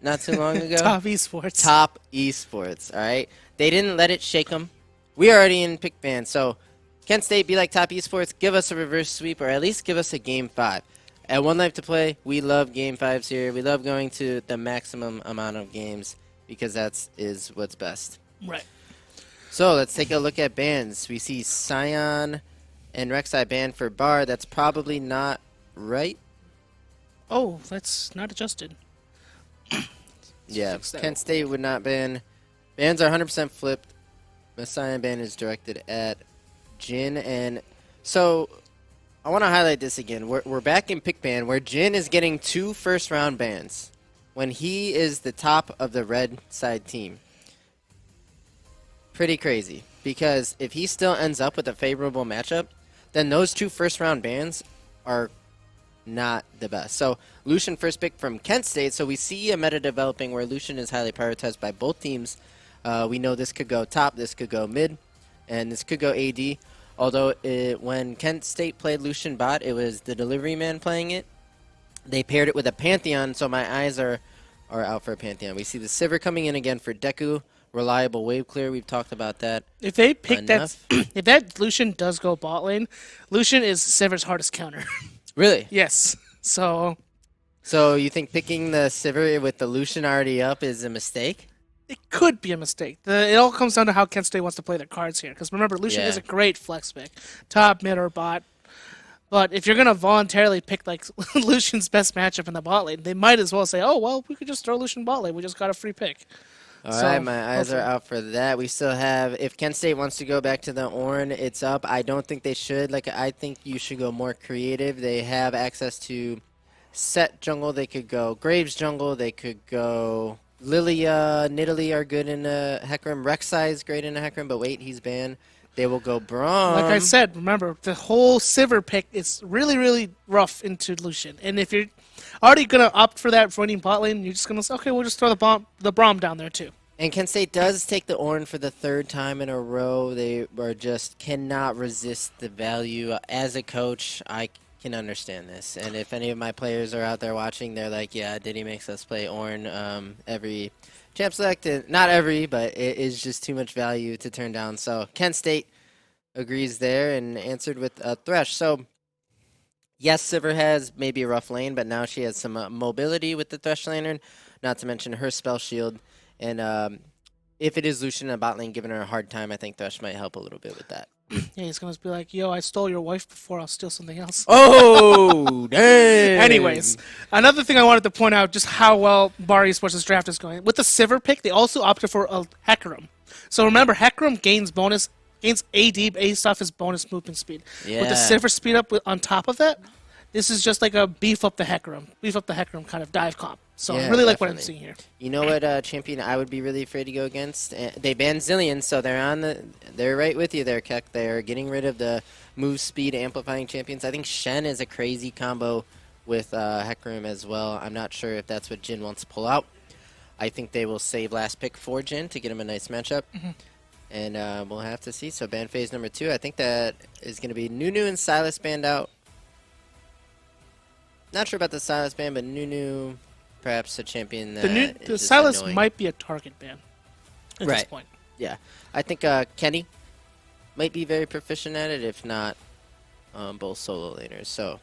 not too long ago. Top Esports. Top Esports, all right? They didn't let it shake them. We are already in pick ban, so Kent State be like Top Esports, give us a reverse sweep, or at least give us a Game 5. At One Life to Play, we love Game 5s here. We love going to the maximum amount of games because is what's best. Right. So let's take a look at bans. We see Scion and Rek'Sai banned for Bar. That's probably not right. Oh, that's not adjusted. Yeah, Kent State would not ban. Bans are 100% flipped. The Scion ban is directed at Jin. And so I want to highlight this again. We're back in pick ban where Jin is getting 2 first-round bans when he is the top of the red side team. Pretty crazy. Because if he still ends up with a favorable matchup, then those 2 first-round bans are not the best. So Lucian first pick from Kent State. So we see a meta developing where Lucian is highly prioritized by both teams. We know this could go top, this could go mid, and this could go AD. Although when Kent State played Lucian bot, it was the delivery man playing it. They paired it with a Pantheon, so my eyes are out for a Pantheon. We see the Sivir coming in again for Deku. Reliable wave clear. We've talked about that. If they pick that, if that Lucian does go bot lane, Lucian is Sivir's hardest counter. Really? Yes. So you think picking the Sivir with the Lucian already up is a mistake? it could be a mistake. It all comes down to how Kent State wants to play their cards here. Because remember, Lucian is a great flex pick, top, mid, or bot. But if you're gonna voluntarily pick like Lucian's best matchup in the bot lane, they might as well say, "Oh well, we could just throw Lucian bot lane. We just got a free pick." All right, my eyes are out for that. We still have, if Kent State wants to go back to the Ornn, it's up. I don't think they should. I think you should go more creative. They have access to Set jungle. They could go Graves jungle. They could go Lilia, Nidalee are good in a Hecarim. Rek'Sai is great in a Hecarim, but wait, he's banned. They will go Braum. Like I said, remember, the whole Sivir pick is really, really rough into Lucian. And if you're already going to opt for that running bot lane, you're just going to say, okay, we'll just throw the Braum down there too. And Kent State does take the Ornn for the 3rd time in a row. They are just cannot resist the value. As a coach, I can understand this. And if any of my players are out there watching, they're like, yeah, Diddy makes us play Ornn every champ select. Not every, but it is just too much value to turn down. So Kent State agrees there and answered with a Thresh. So yes, Sivir has maybe a rough lane, but now she has some mobility with the Thresh Lantern, not to mention her spell shield. And if it is Lucian in a bot lane giving her a hard time, I think Thresh might help a little bit with that. Yeah, he's going to be like, yo, I stole your wife before, I'll steal something else. Oh, dang. Anyways, another thing I wanted to point out just how well Bar Esports' draft is going. With the Sivir pick, they also opted for a Hecarim. So remember, Hecarim gains AD based off his bonus movement speed. Yeah. With the Sivir speed up on top of that, this is just like a beef up the Hecarim kind of dive comp. So yeah, I really like definitely. what I'm seeing here. You know what champion I would be really afraid to go against? They banned Zillion, so they're right with you there, Keck. They're getting rid of the move speed amplifying champions. I think Shen is a crazy combo with Hecarim as well. I'm not sure if that's what Jin wants to pull out. I think they will save last pick for Jin to get him a nice matchup. And we'll have to see. So ban phase number 2, I think that is going to be Nunu and Silas banned out. Not sure about the Silas ban, but Nunu, perhaps a champion that the Silas might be a target ban at this point. Yeah. I think Kenny might be very proficient at it, if not both solo laners. So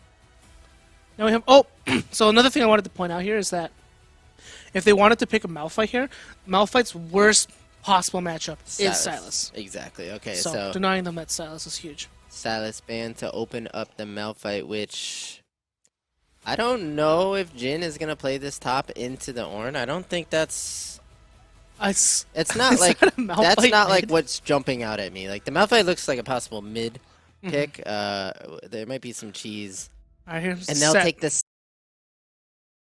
now we have so another thing I wanted to point out here is that if they wanted to pick a Malphite here, Malphite's worst possible matchup is Silas. Exactly. Okay, so denying them that Silas is huge. Silas ban to open up the Malphite, which I don't know if Jin is gonna play this top into the Ornn. I don't think that's. It's not like that's not like what's jumping out at me. Like the Malphite looks like a possible mid pick. There might be some cheese, and they'll take this.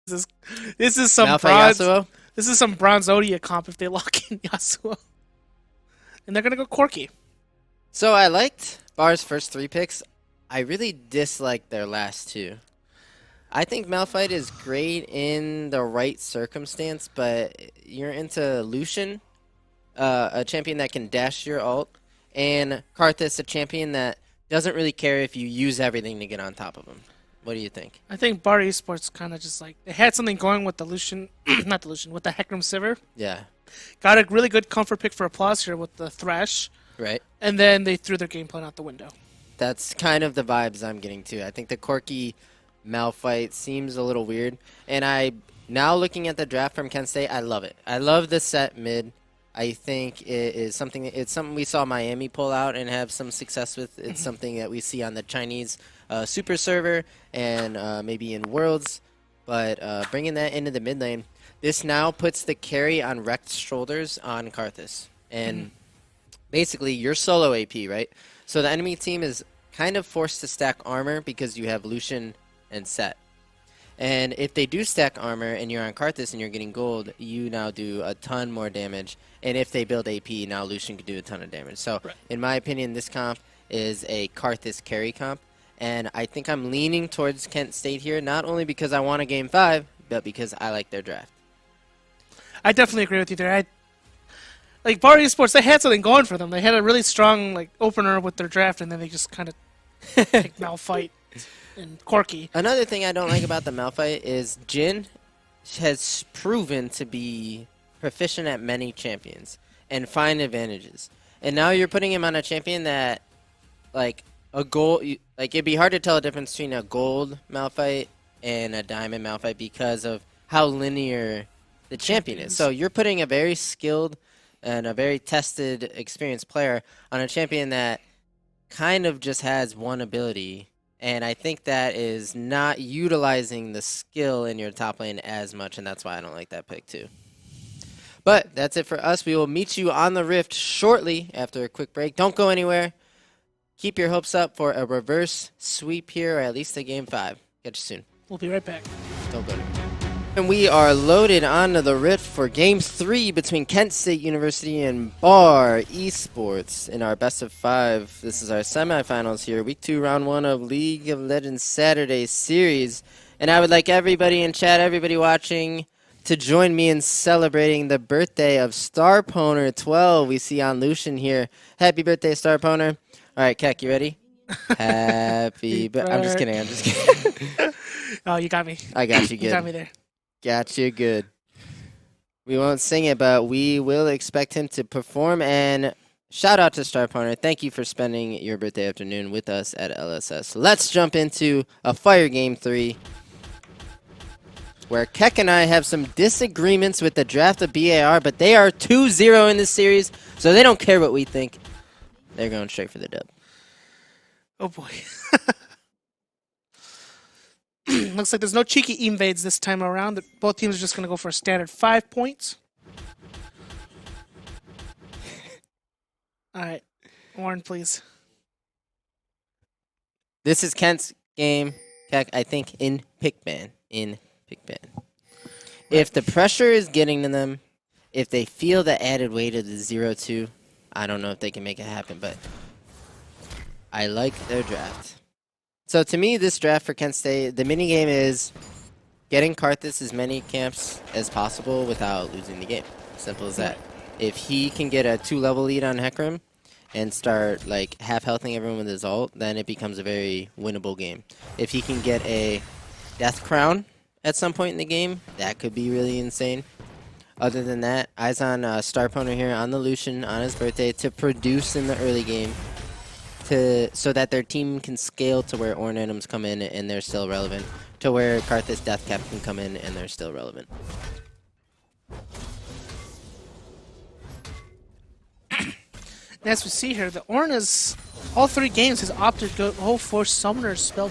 This is some bronze. Yasuo? This is some bronze Odia comp if they lock in Yasuo, and they're gonna go Corki. So I liked Bar's first 3 picks. I really disliked their last 2. I think Malphite is great in the right circumstance, but you're into Lucian, a champion that can dash your ult, and Karthus, a champion that doesn't really care if you use everything to get on top of him. What do you think? I think Bar Esports kind of just like they had something going with the Lucian, not the Lucian, with the Hecarim Sivir. Yeah. Got a really good comfort pick for applause here with the Thresh, Right. and then they threw their game plan out the window. That's kind of the vibes I'm getting too. I think the Corki Malphite seems a little weird. And now looking at the draft from Kent State, I love it. I love the set mid. I think it's something we saw Miami pull out and have some success with. It's something that we see on the Chinese super server and maybe in Worlds. But bringing that into the mid lane, this now puts the carry on Rect's shoulders on Karthus. And basically, you're solo AP, right? So the enemy team is kind of forced to stack armor because you have Lucian and Set. And if they do stack armor and you're on Karthus and you're getting gold, you now do a ton more damage. And if they build AP, now Lucian can do a ton of damage. So, in my opinion, this comp is a Karthus carry comp. And I think I'm leaning towards Kent State here, not only because I want a Game 5, but because I like their draft. I definitely agree with you there. Like Bar Esports, they had something going for them. They had a really strong like opener with their draft, and then they just kind of picked Malphite and Corki. Another thing I don't like about the Malphite is Jin has proven to be proficient at many champions and find advantages. And now you're putting him on a champion that, like, a gold, like, it'd be hard to tell the difference between a gold Malphite and a diamond Malphite because of how linear the champion is. So you're putting a very skilled and a very tested, experienced player on a champion that kind of just has one ability. And I think that is not utilizing the skill in your top lane as much, and that's why I don't like that pick too. But that's it for us. We will meet you on the Rift shortly after a quick break. Don't go anywhere. Keep your hopes up for a reverse sweep here, or at least a Game 5. Catch you soon. We'll be right back. Don't go anywhere. And we are loaded onto the Rift for Game 3 between Kent State University and Bar Esports in our best of 5. This is our semifinals here, Week 2, Round 1 of League of Legends Saturday Series. And I would like everybody in chat, everybody watching, to join me in celebrating the birthday of Starponer 12. We see on Lucian here. Happy birthday, Starponer. All right, Keck, you ready? Happy birthday. I'm just kidding. I'm just kidding. Oh, you got me. I got you good. You got me there. Got you good. We won't sing it, but we will expect him to perform. And shout out to Starponer. Thank you for spending your birthday afternoon with us at LSS. Let's jump into a fire Game 3, where Keck and I have some disagreements with the draft of BAR, but they are 2-0 in this series, so they don't care what we think. They're going straight for the dub. Oh boy. Looks like there's no cheeky invades this time around. Both teams are just going to go for a standard 5 points. All right. Warren, please. This is Kent's game, Keck, I think, in pick ban. If the pressure is getting to them, if they feel the added weight of the 0-2, I don't know if they can make it happen, but I like their draft. So to me, this draft for Kent State, the minigame is getting Karthus as many camps as possible without losing the game. Simple as that. If he can get a 2-level lead on Hecarim and start like half-healthing everyone with his ult, then it becomes a very winnable game. If he can get a Death Crown at some point in the game, that could be really insane. Other than that, eyes on Starponer here on the Lucian on his birthday to produce in the early game, so that their team can scale to where Ornn items come in and they're still relevant, to where Karthus Deathcap can come in and they're still relevant. As we see here, the Ornn is, all 3 games, has opted to go for Summoner's Spell.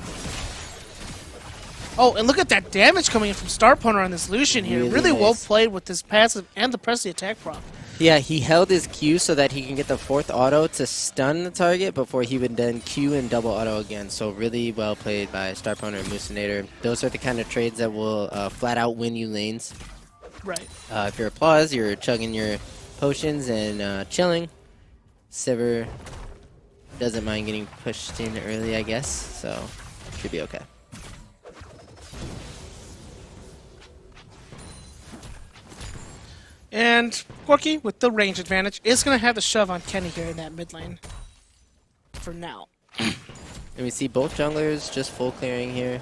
Oh, and look at that damage coming in from Starponer on this Lucian here. Really nice. Well played with his passive and the press the attack prop. Yeah, he held his Q so that he can get the 4th auto to stun the target before he would then Q and double auto again. So really well played by Starponer and Musinator. Those are the kind of trades that will flat out win you lanes. Right. If you're Applause, you're chugging your potions and chilling. Sivir doesn't mind getting pushed in early, I guess, so should be okay. And Corki, with the range advantage, is going to have the shove on Kenny here in that mid lane. For now. And we see both junglers just full clearing here.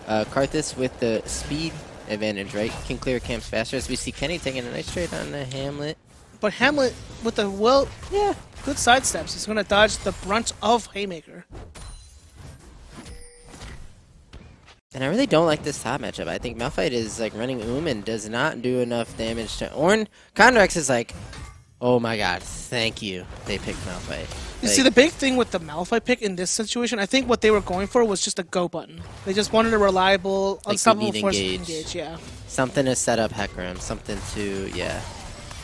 Karthus with the speed advantage, right? Can clear camps faster. As we see Kenny taking a nice trade on the Hamlet. But Hamlet, with the good sidesteps, he's going to dodge the brunt of Haymaker. And I really don't like this top matchup. I think Malphite is like running and does not do enough damage to Ornn. Conrex is like, oh my god, thank you. They picked Malphite. You see, the big thing with the Malphite pick in this situation, I think what they were going for was just a go button. They just wanted a reliable, unstoppable force to engage. Yeah. Something to set up Hecarim. Something to, yeah.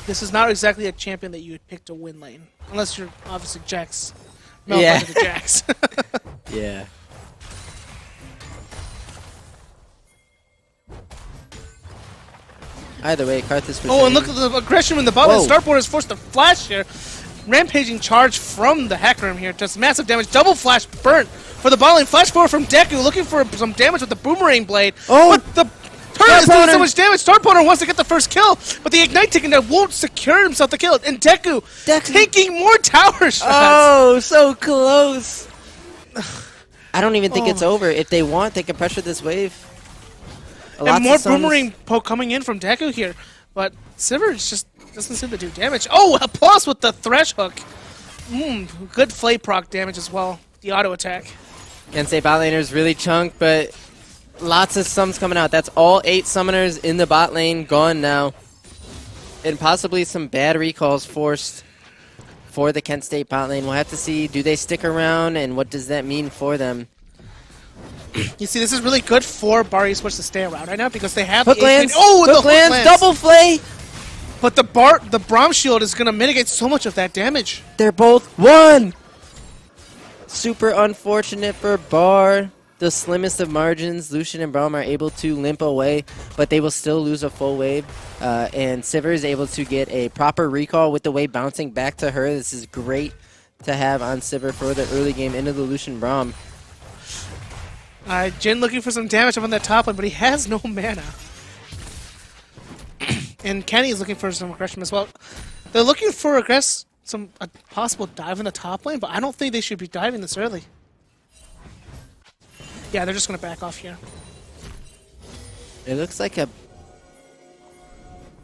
This is not exactly a champion that you would pick to win lane. Unless you're obviously Jax. Malphite to the Jax. Yeah. Either way, Karthus. Oh, and look at the aggression in the bottom. Starport is forced to flash here. Rampaging charge from the Hecarim here. Does massive damage. Double flash burnt for the bot lane. Flash forward from Deku, looking for some damage with the Boomerang Blade. Oh! But the turret is doing so much damage. Starport wants to get the first kill, but the Ignite taking that won't secure himself the kill. And Deku taking more tower shots. Oh, so close. I don't even think it's over. If they want, they can pressure this wave. And more Boomerang poke coming in from Deku here. But Sivir just doesn't seem to do damage. Oh, a plus with the Thresh Hook. Good Flay proc damage as well. The auto attack. Can't say bot laners really chunk, but lots of sums coming out. That's all 8 summoners in the bot lane gone now. And possibly some bad recalls forced for the Kent State bot lane. We'll have to see, do they stick around, and what does that mean for them? You see, this is really good for Bar Esports to stay around right now because they have Hook lands. Oh, Hook lands, double flay. But the Braum Shield is going to mitigate so much of that damage. They're both one. Super unfortunate for Bar. The slimmest of margins. Lucian and Braum are able to limp away, but they will still lose a full wave. And Sivir is able to get a proper recall with the wave bouncing back to her. This is great to have on Sivir for the early game into the Lucian Braum. Jin looking for some damage up on that top lane, but he has no mana. And Kenny is looking for some aggression as well. They're looking for a possible dive in the top lane, but I don't think they should be diving this early. Yeah, they're just going to back off here. It looks like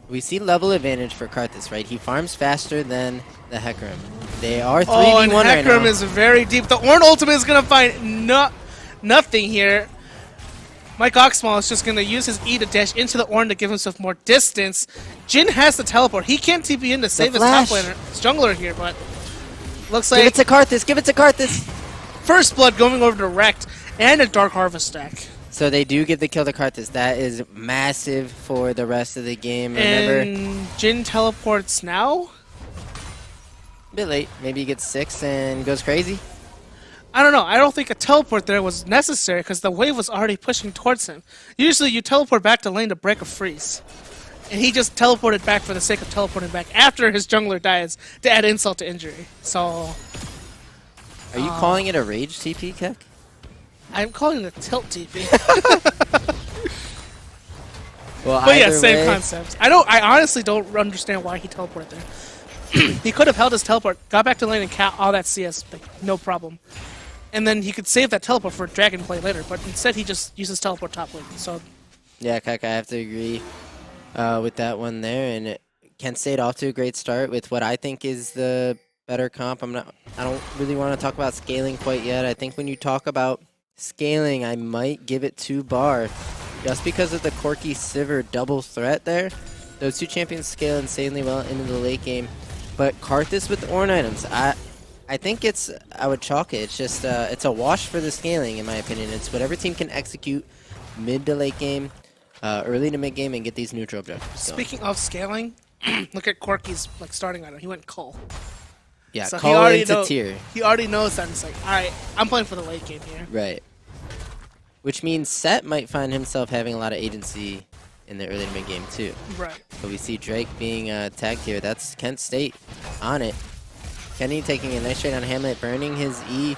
we see level advantage for Karthus, right? He farms faster than the Hecarim. They are 3v1 right now. Hecarim is very deep. The Ornn ultimate is going to find nothing here. Mike Oxmal is just going to use his E to dash into the Ornn to give himself more distance. Jin has the teleport. He can't TP in to save his top laner, his jungler here, but looks like... Give it to Karthus. Give it to Karthus. First blood going over to Rekt and a Dark Harvest stack. So they do give the kill to Karthus. That is massive for the rest of the game. Remember, and Jin teleports now? A bit late. Maybe he gets 6 and goes crazy. I don't know. I don't think a teleport there was necessary because the wave was already pushing towards him. Usually you teleport back to lane to break a freeze. And he just teleported back for the sake of teleporting back after his jungler dies to add insult to injury. So... Are you calling it a rage TP, Keck? I'm calling it a tilt TP. Well, but yeah, same concept. I honestly don't understand why he teleported there. He could have held his teleport, got back to lane and cat all that CS, like, no problem. And then he could save that teleport for dragon play later, but instead he just uses teleport top lane. So yeah, Keck, I have to agree with that one there. And Kent State off to a great start with what I think is the better comp. I don't really want to talk about scaling quite yet. I think when you talk about scaling, I might give it to Bar. Just because of the Corki Sivir double threat there. Those two champions scale insanely well into the late game. But Karthus with the Ornn items, I think I would chalk it. It's just, it's a wash for the scaling, in my opinion. It's whatever team can execute mid to late game, early to mid game, and get these neutral objectives. Speaking of scaling, look at Corki's starting item. He went Cull. Yeah, so Cull into tier. He already knows that. It's like, all right, I'm playing for the late game here. Right. Which means Set might find himself having a lot of agency in the early to mid game too. Right. But we see Drake being tagged here. That's Kent State on it. Kenny taking a nice trade on Hamlet, burning his E.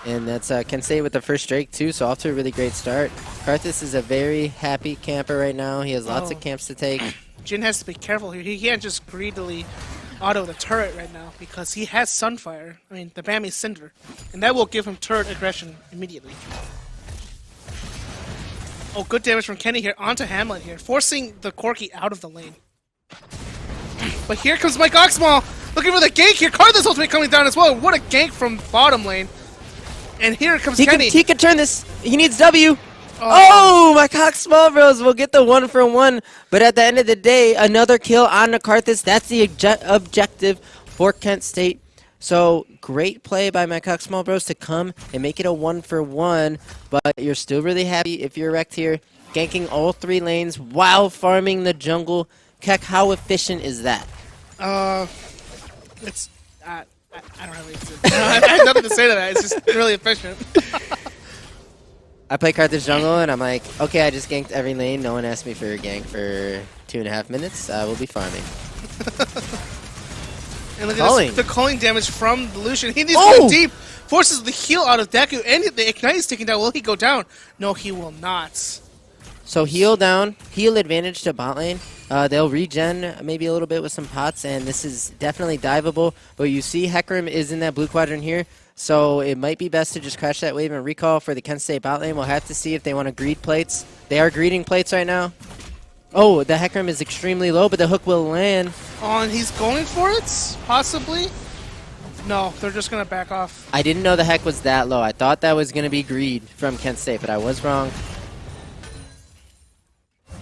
And that's Kent State with the first Drake too, so off to a really great start. Karthus is a very happy camper right now. He has lots of camps to take. Jin has to be careful here. He can't just greedily auto the turret right now because he has Sunfire. I mean, the Bammy Cinder. And that will give him turret aggression immediately. Oh, good damage from Kenny here onto Hamlet here, forcing the Corki out of the lane. But here comes Mike Oxmal looking for the gank here. Karthus ultimate coming down as well. What a gank from bottom lane. And here comes Kenny. He could turn this. He needs W. Oh, my Cox Small Bros will get the 1-for-1. But at the end of the day, another kill on the Karthus. That's the objective for Kent State. So great play by my Cox Small Bros to come and make it a 1-for-1. But you're still really happy if you're wrecked here, ganking all 3 lanes while farming the jungle. Keck, how efficient is that? It's I don't have anything to I have nothing to say to that. It's just really efficient. I play Karthus jungle, and I'm like, okay, I just ganked every lane. No one asked me for a gank for 2.5 minutes. I will be farming. And look at this, the calling damage from the Lucian. He needs to go deep, forces the heal out of Deku, and the Ignite is taken down. Will he go down? No, he will not. So heal down, heal advantage to bot lane. They'll regen maybe a little bit with some pots, and this is definitely diveable. But you see Hecarim is in that blue quadrant here, so it might be best to just crash that wave and recall for the Kent State bot lane. We'll have to see if they want to greed plates. They are greeding plates right now. Oh, the Hecarim is extremely low, but the hook will land. Oh, and he's going for it? Possibly? No, they're just going to back off. I didn't know the heck was that low. I thought that was going to be greed from Kent State, but I was wrong.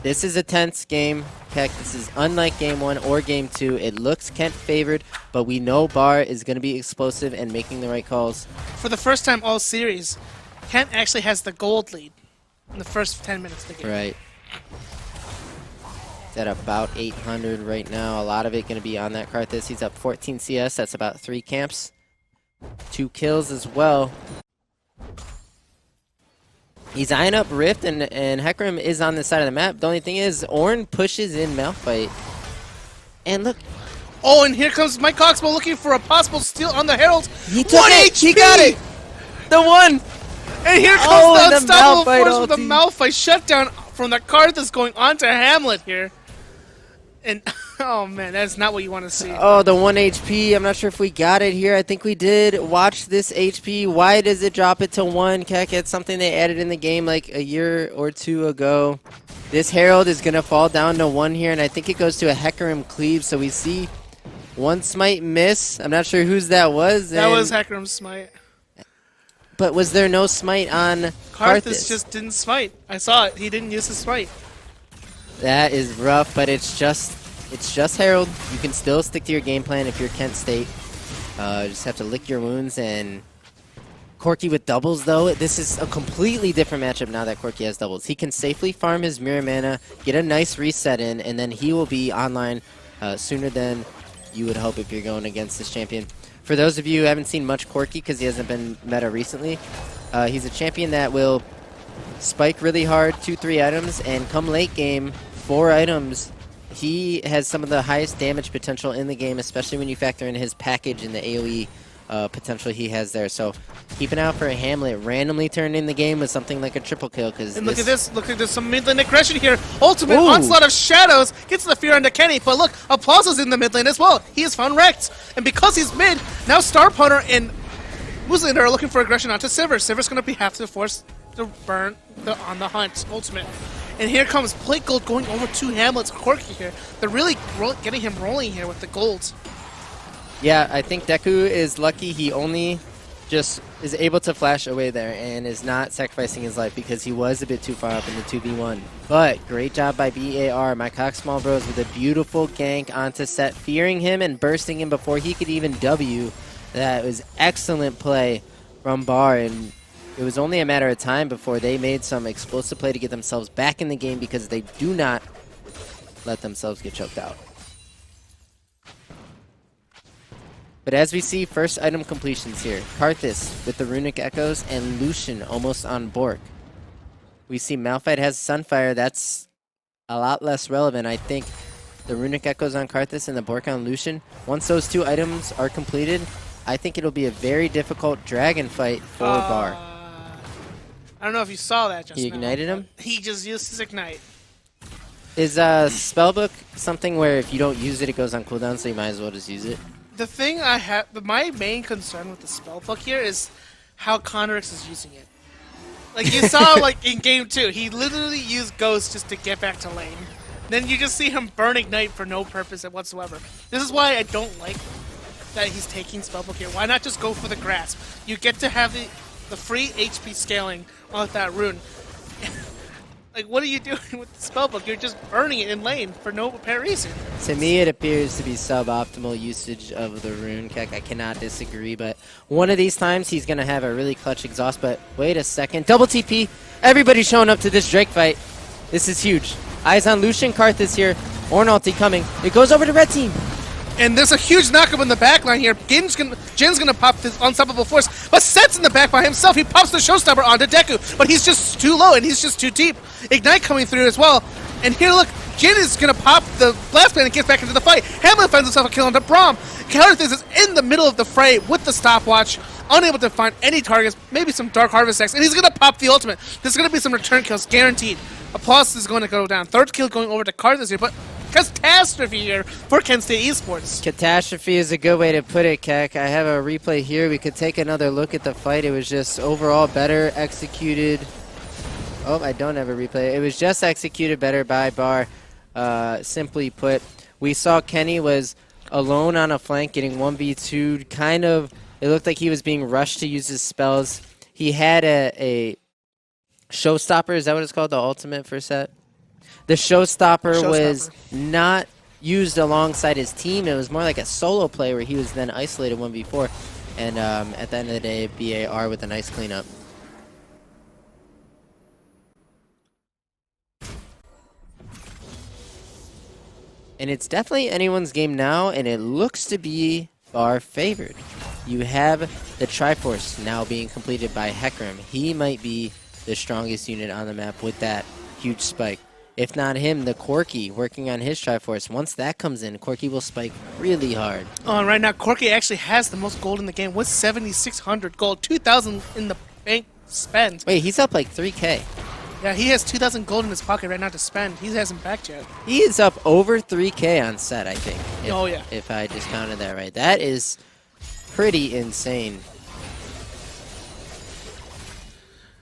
This is a tense game, Keck. This is unlike Game 1 or Game 2. It looks Kent favored, but we know Bar is going to be explosive and making the right calls. For the first time all series, Kent actually has the gold lead in the first 10 minutes of the game. Right. It's at about 800 right now. A lot of it going to be on that Karthus. He's up 14 CS. That's about 3 camps. 2 kills as well. He's eyeing up Rift, and Hecarim is on this side of the map. The only thing is, Ornn pushes in Malphite. And look. Oh, and here comes Mike Coxwell looking for a possible steal on the Herald. He took it. HP! He got it. The 1. And here comes the unstoppable force with the Malphite shutdown from the Karthus going on to Hamlet here. And, oh man, that's not what you want to see. Oh, the 1 HP. I'm not sure if we got it here. I think we did. Watch this HP. Why does it drop it to 1? Keck, it's something they added in the game like a year or 2 ago. This Herald is going to fall down to 1 here, and I think it goes to a Hecarim cleave. So we see 1 smite miss. I'm not sure whose that was. That was Hecarim's smite. But was there no smite on Karthus? Just didn't smite. I saw it. He didn't use his smite. That is rough, but it's just Herald. You can still stick to your game plan if you're Kent State. Just have to lick your wounds. And Corki with doubles, though, this is a completely different matchup now that Corki has doubles. He can safely farm his mirror mana, get a nice reset in, and then he will be online sooner than you would hope if you're going against this champion. For those of you who haven't seen much Corki because he hasn't been meta recently, he's a champion that will spike really hard, 2-3 items, and come late game, 4 items. He has some of the highest damage potential in the game, especially when you factor in his package and the AoE potential he has there. So keep an eye out for a Hamlet randomly turn in the game with something like a triple kill. And look at this, some mid lane aggression here. Ultimate onslaught of shadows gets the fear onto Kenny, but look, Applause is in the mid lane as well. He is found wrecked, and because he's mid, now Star Punter and Muslin are looking for aggression onto Sivir. Sivir's going to have to force the burn on the hunt ultimate. And here comes Plate Gold going over to Hamlet's Corki here. They're really getting him rolling here with the golds. Yeah, I think Deku is lucky he only just is able to flash away there and is not sacrificing his life because he was a bit too far up in the 2v1. But great job by BAR, my Cox Small Bros with a beautiful gank onto Set, fearing him and bursting him before he could even W. That was excellent play from Bar, and it was only a matter of time before they made some explosive play to get themselves back in the game because they do not let themselves get choked out. But as we see, first item completions here. Karthus with the Runic Echoes and Lucian almost on Bork. We see Malphite has Sunfire. That's a lot less relevant. I think the Runic Echoes on Karthus and the Bork on Lucian, once those 2 items are completed, I think it'll be a very difficult dragon fight for Bar. I don't know if you saw that just now. He ignited him? He just used his Ignite. Is Spellbook something where if you don't use it, it goes on cooldown, so you might as well just use it? The thing I have, my main concern with the Spellbook here is how Conrix is using it. Like you saw, like in game 2, he literally used Ghost just to get back to lane. Then you just see him burn Ignite for no purpose whatsoever. This is why I don't like that he's taking Spellbook here. Why not just go for the Grasp? You get to have the free HP scaling on that rune. Like, what are you doing with the Spellbook? You're just burning it in lane for no apparent reason. To me, it appears to be suboptimal usage of the rune, Keck. I cannot disagree, but one of these times he's going to have a really clutch exhaust. But wait a second. Double TP. Everybody's showing up to this Drake fight. This is huge. Eyes on Lucian, Karth is here. Ornn ulti coming. It goes over to red team. And there's a huge knockup in the backline here. Jin's gonna pop this unstoppable force, but Set's in the back by himself. He pops the showstopper onto Deku, but he's just too low and he's just too deep. Ignite coming through as well. And here, look, Jin is gonna pop the blast plan and gets back into the fight. Hamlin finds himself a kill onto Braum. Karth is in the middle of the fray with the stopwatch, unable to find any targets, maybe some Dark Harvest X, and he's gonna pop the ultimate. There's gonna be some return kills, guaranteed. Applause is going to go down. Third kill going over to Karth here, but catastrophe here for Kent State Esports. Catastrophe is a good way to put it, Keck. I have a replay here. We could take another look at the fight. It was just overall better executed. Oh, I don't have a replay. It was just executed better by Bar. Simply put, we saw Kenny was alone on a flank getting 1v2'd. Kind of, it looked like he was being rushed to use his spells. He had a Showstopper, is that what it's called? The ultimate for Set? The Showstopper was not used alongside his team. It was more like a solo play where he was then isolated 1v4. And at the end of the day, BAR with a nice cleanup. And it's definitely anyone's game now, and it looks to be Bar favored. You have the Triforce now being completed by Hecarim. He might be the strongest unit on the map with that huge spike. If not him, the Corki working on his Triforce. Once that comes in, Corki will spike really hard. Oh, and right now, Corki actually has the most gold in the game with 7,600 gold, 2,000 in the bank spent. Wait, he's up like 3K. Yeah, he has 2,000 gold in his pocket right now to spend. He hasn't backed yet. He is up over 3K on Set, I think. Oh, yeah. If I just counted that right. That is pretty insane.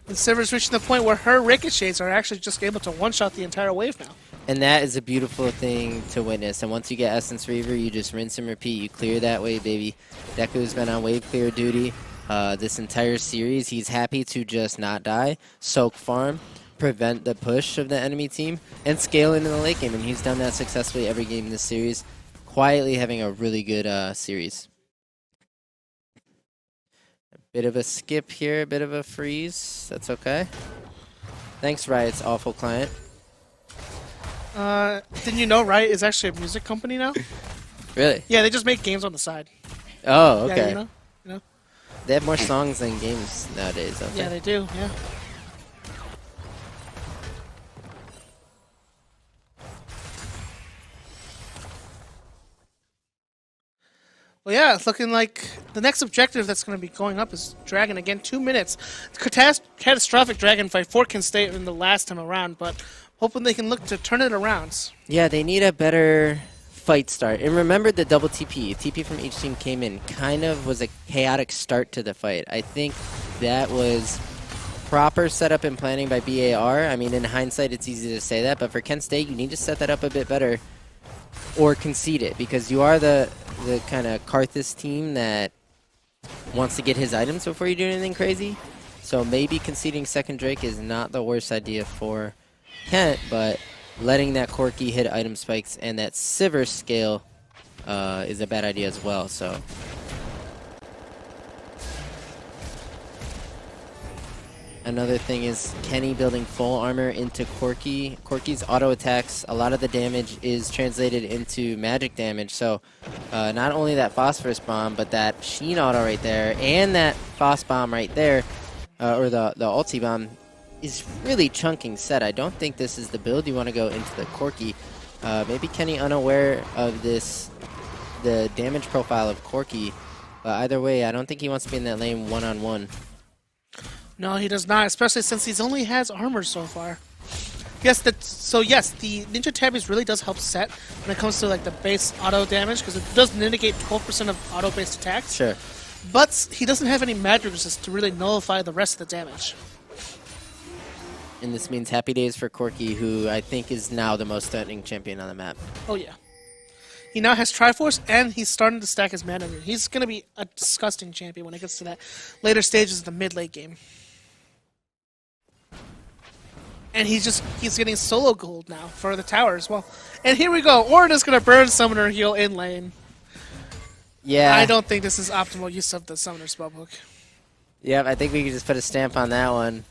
And Sivers reaching the point where her ricochets are actually just able to one-shot the entire wave now. And that is a beautiful thing to witness. And once you get Essence Reaver, you just rinse and repeat. You clear that wave, baby. Deku's been on wave clear duty this entire series. He's happy to just not die, soak farm, prevent the push of the enemy team, and scale into the late game. And he's done that successfully every game in this series, quietly having a really good series. Bit of a skip here, a bit of a freeze. That's okay. Thanks, Riot's awful client. Didn't you know Riot is actually a music company now? Really? Yeah, they just make games on the side. Oh, okay. Yeah, you know? They have more songs than games nowadays, don't they? Yeah, they do, yeah. Well, yeah, it's looking like the next objective that's going to be going up is Dragon again. 2 minutes. Catastrophic Dragon fight for Kent State in the last time around, but hoping they can look to turn it around. Yeah, they need a better fight start. And remember the double TP. TP from each team came in. Kind of was a chaotic start to the fight. I think that was proper setup and planning by BAR. I mean, in hindsight, it's easy to say that, but for Kent State, you need to set that up a bit better or concede it, because you are the kind of Karthus team that wants to get his items before you do anything crazy. So maybe conceding second Drake is not the worst idea for Kent, but letting that Corki hit item spikes and that Sivers scale is a bad idea as well. So another thing is Kenny building full armor into Corki. Corki's auto attacks, a lot of the damage is translated into magic damage. So not only that Phosphorus Bomb, but that Sheen auto right there and that Phos Bomb right there, or the ulti bomb, is really chunking Set. I don't think this is the build you want to go into the Corki. Maybe Kenny unaware of the damage profile of Corki. But either way, I don't think he wants to be in that lane one-on-one. No, he does not, especially since he's only has armor so far. Yes, yes, the Ninja Tabbies really does help set when it comes to like the base auto damage because it does negate 12% of auto-based attacks. Sure. But he doesn't have any magic resist to really nullify the rest of the damage. And this means happy days for Corki, who I think is now the most threatening champion on the map. Oh yeah. He now has Triforce, and he's starting to stack his mana. He's going to be a disgusting champion when it gets to that later stages of the mid-late game. And he's getting solo gold now for the tower as well. And here we go. Orin is going to burn Summoner Heal in lane. Yeah. I don't think this is optimal use of the Summoner spellbook. Yep, I think we could just put a stamp on that one.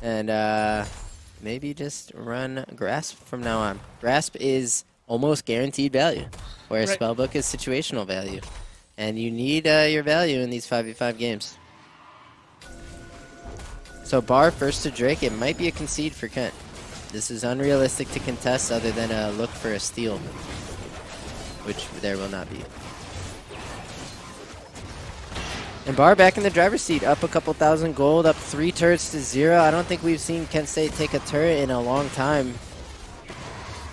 And maybe just run Grasp from now on. Grasp is almost guaranteed value, whereas right. Spellbook is situational value. And you need your value in these 5v5 games. So Bar first to Drake, it might be a concede for Kent. This is unrealistic to contest other than a look for a steal, which there will not be. And Bar back in the driver's seat, up a couple thousand gold, up 3 turrets to 0. I don't think we've seen Kent State take a turret in a long time.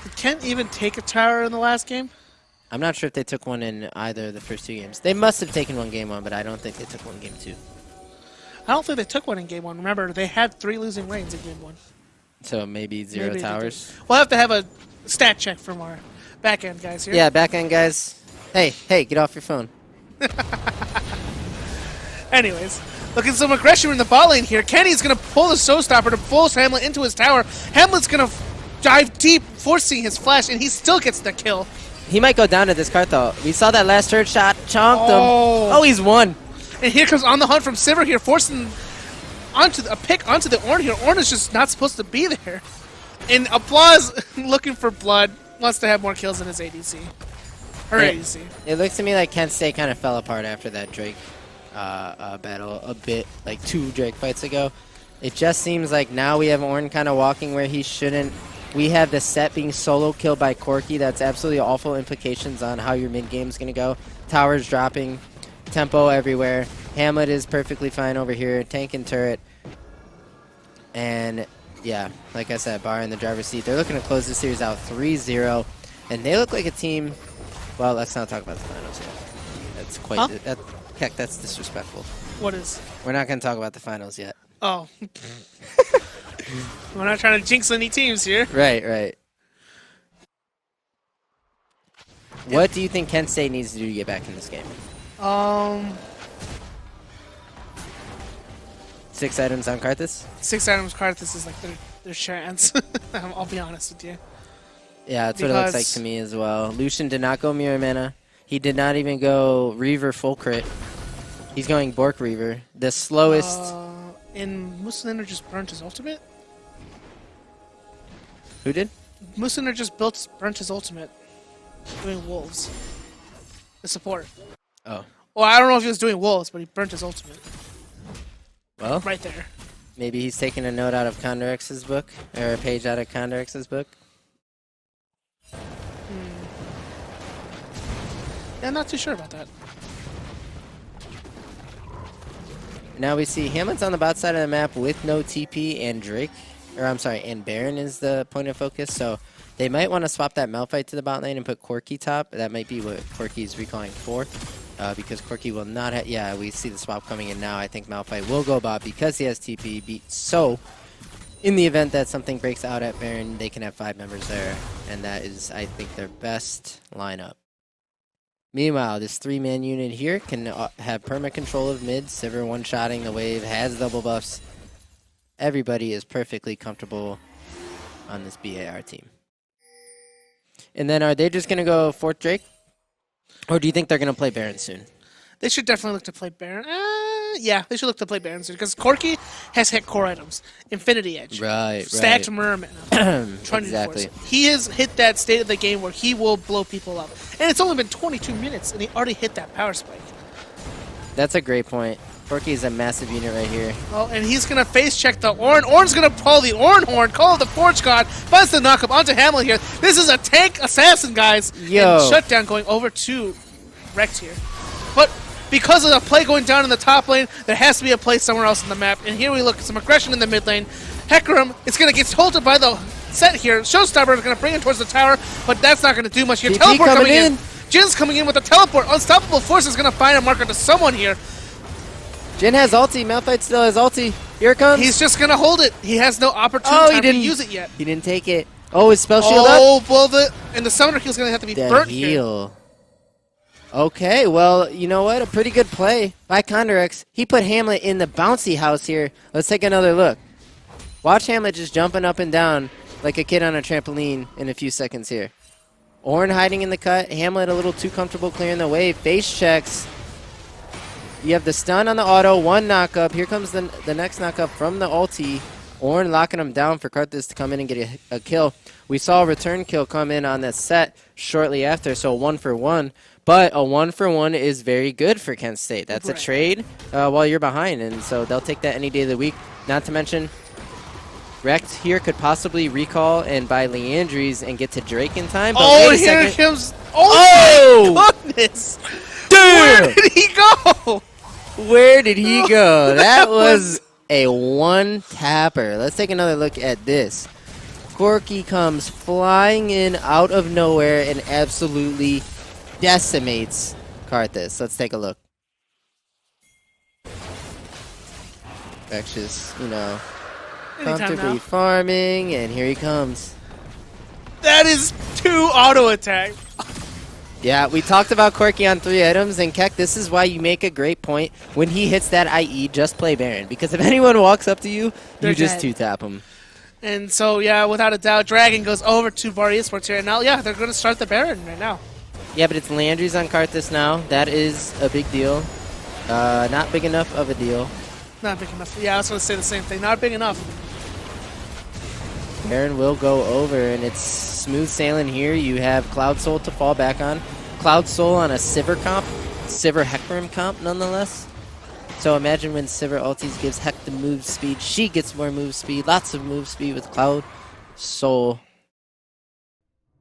Did Kent even take a tower in the last game? I'm not sure if they took one in either of the first 2 games. They must have taken one game 1, but I don't think they took one game 2. I don't think they took one in game 1. Remember, they had 3 losing lanes in game 1. So maybe 0 towers. We'll have to have a stat check from our back end guys here. Yeah, back end guys. Hey, get off your phone. Anyways, look at some aggression in the bot lane here. Kenny's going to pull the showstopper to force Hamlet into his tower. Hamlet's going to dive deep, forcing his flash, and he still gets the kill. He might go down to this cart, though. We saw that last turret shot. Chonked him. Oh, he's won. And here comes On the Hunt from Sivir here, forcing a pick onto the Ornn here. Ornn is just not supposed to be there. And Applause, looking for blood, wants to have more kills than his ADC. Her ADC. It looks to me like Kent State kind of fell apart after that Drake battle a bit, like 2 Drake fights ago. It just seems like now we have Ornn kind of walking where he shouldn't. We have the set being solo killed by Corki. That's absolutely awful implications on how your mid game is going to go. Towers dropping, tempo everywhere. Hamlet is perfectly fine over here, tank and turret. And yeah, like I said, Bar in the driver's seat. They're looking to close this series out 3-0. And they look like a team. Well, let's not talk about the finals yet. That's quite. Heck, that's disrespectful. What is? We're not going to talk about the finals yet. Oh. We're not trying to jinx any teams here. Right. What do you think Kent State needs to do to get back in this game? 6 items on Karthus? 6 items Karthus is like their chance. I'll be honest with you. Yeah, that's what it looks like to me as well. Lucian did not go Mirror Mana. He did not even go Reaver full crit. He's going Bork Reaver. The slowest... And Muslinder just burnt his ultimate? Who did? Muslinder just burnt his ultimate. Doing Wolves. The support. Oh. Well, I don't know if he was doing Wolves, but he burnt his ultimate. Well, right there. Maybe he's taking a note out of Condorex's book, or a page out of Condorex's book. Yeah, I'm not too sure about that. Now we see Hamlet's on the bot side of the map with no TP and Drake, or I'm sorry, and Baron is the point of focus. So they might want to swap that Malphite to the bot lane and put Corki top. That might be what Corki's recalling for, because Corki will not have. Yeah, we see the swap coming in now. I think Malphite will go bot because he has TP. So in the event that something breaks out at Baron, they can have 5 members there, and that is, I think, their best lineup. Meanwhile, this 3-man unit here can have perma control of mid. Sivir one-shotting the wave, has double buffs. Everybody is perfectly comfortable on this BAR team. And then are they just going to go 4th Drake? Or do you think they're going to play Baron soon? They should definitely look to play Baron. Yeah, they should look to play Baron soon. Because Corki has hit core items. Infinity Edge. Right, Stacked Merman. Exactly. He has hit that state of the game where he will blow people up. And it's only been 22 minutes, and he already hit that power spike. That's a great point. Corki is a massive unit right here. Oh, and he's going to face check the Ornn. Ornn's going to pull the Ornn Horn, call the Forge God, finds the knockup onto Hamlet here. This is a tank assassin, guys. Yo. And Shutdown going over to Rex here. But because of the play going down in the top lane, there has to be a play somewhere else in the map. And here we look at some aggression in the mid lane. Hecarim is going to get holted by the set here. Showstopper is going to bring it towards the tower, but that's not going to do much here. TP Teleport coming in. in. Jin's coming in with the teleport. Unstoppable Force is going to find a marker to someone here. Jin has ulti. Malphite still has ulti. Here it comes. He's just going to hold it. He has no opportunity to use it yet. He didn't take it. Oh, his spell shield up. Oh, well, and the summoner heal is going to have to be burnt heal. here. Okay, well, you know what? A pretty good play by Condorex. He put Hamlet in the bouncy house here. Let's take another look. Watch Hamlet just jumping up and down like a kid on a trampoline in a few seconds here. Ornn hiding in the cut. Hamlet a little too comfortable clearing the way. Face checks. You have the stun on the auto. One knockup. Here comes the next knockup from the ulti. Ornn locking him down for Karthus to come in and get a kill. We saw a return kill come in on that set shortly after, so 1-for-1. But a 1-for-1 is very good for Kent State. That's a trade while you're behind, and so they'll take that any day of the week. Not to mention, Rekt here could possibly recall and buy Leandries and get to Drake in time. But oh, wait a here second. comes... Oh, my goodness! Damn! Where did he go? Where did he go? That was a one-tapper. Let's take another look at this. Corki comes flying in out of nowhere and absolutely decimates Karthus. Let's take a look. Rex just, comfortably farming, and here he comes. That is 2 auto attack. Yeah, we talked about Corki on 3 items, and Keck, this is why you make a great point. When he hits that IE, just play Baron, because if anyone walks up to you, you just 2-tap him. And so, yeah, without a doubt, Dragon goes over to Bar Esports here, and now, yeah, they're going to start the Baron right now. Yeah, but it's Leandries on Karthus now. That is a big deal. Not big enough of a deal. Not big enough. Yeah, I was going to say the same thing. Not big enough. Baron will go over, and it's smooth sailing here. You have Cloud Soul to fall back on. Cloud Soul on a Sivir comp. Sivir Hecarim comp, nonetheless. So imagine when Sivir ultis gives Heck the move speed. She gets more move speed. Lots of move speed with Cloud Soul.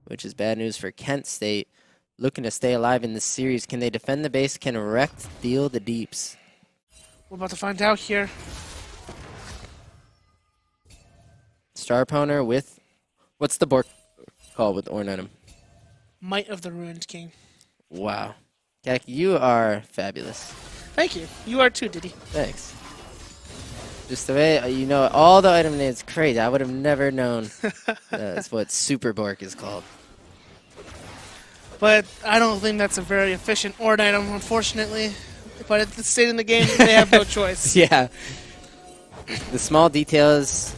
Which is bad news for Kent State. Looking to stay alive in this series. Can they defend the base? Can Rekt deal the deeps? We're about to find out here. Star Pwner with... What's the Bork called with Ornn on him? Might of the Ruined King. Wow. Kek, you are fabulous. Thank you. You are too, Diddy. Thanks. Just the way, you know, all the item names, crazy. I would have never known that's what Super Bork is called. But I don't think that's a very efficient Ornn item, unfortunately. But at this state in the game, they have no choice. Yeah. The small details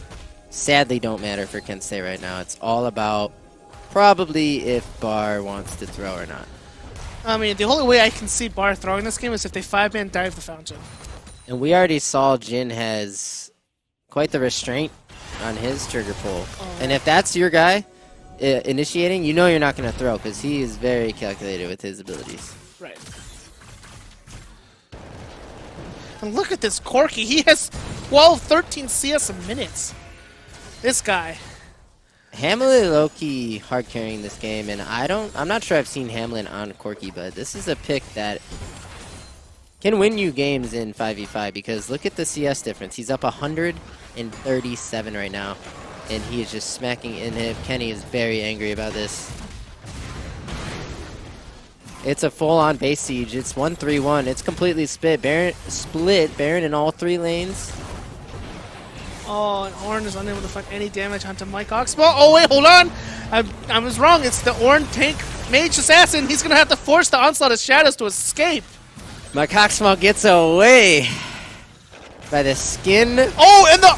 sadly don't matter for Kent State right now. It's all about probably if Bar wants to throw or not. I mean, the only way I can see Bar throwing this game is if they 5-man dive the fountain. And we already saw Jin has quite the restraint on his trigger pull. Oh. And if that's your guy initiating, you know you're not going to throw because he is very calculated with his abilities. Right. And look at this Corki. He has 12, 13 CS a minute. This guy. Hamlet low-key hard carrying this game, and I'm not sure I've seen Hamlet on Corki, but this is a pick that can win you games in 5v5 because look at the CS difference. He's up 137 right now, and he is just smacking in him. Kenny is very angry about this. It's a full-on base siege. It's 1-3-1. It's completely split. Baron in all 3 lanes. Oh, and Ornn is unable to find any damage onto Mike Oxbow. Oh, wait, hold on. I was wrong. It's the Ornn tank mage assassin. He's going to have to force the onslaught of shadows to escape. My Cocksmall gets away by the skin. Oh, and the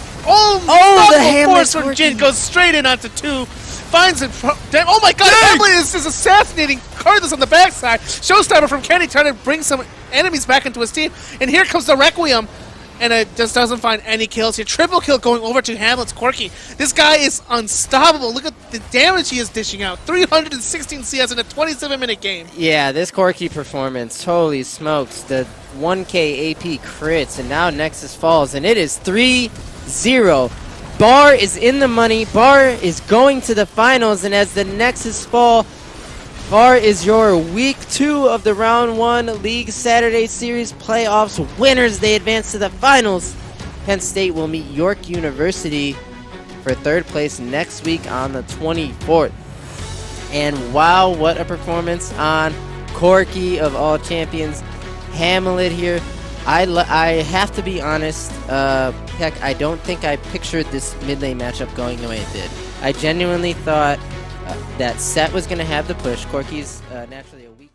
Hamlet force from Jin goes straight in onto 2. Finds it. Oh my god, Hamlet is just assassinating Karthus on the backside. Showstopper from Kenny trying to bring some enemies back into his team. And here comes the Requiem. And it just doesn't find any kills here. Triple kill going over to Hamlet's Corki. This guy is unstoppable. Look at the damage he is dishing out. 316 CS in a 27-minute game. Yeah, this Corki performance, holy smokes. The 1k AP crits, and now Nexus falls, and it is 3-0. Bar is in the money. Bar is going to the finals, and as the Nexus fall, Bar is your week 2 of the round 1 League Saturday Series playoffs winners. They advance to the finals. Penn State will meet York University for third place next week on the 24th. And wow, what a performance on Corky of all champions. Handle it here. I have to be honest, heck, I don't think I pictured this mid lane matchup going the way it did. I genuinely thought that Set was going to have the push. Corky's naturally a weak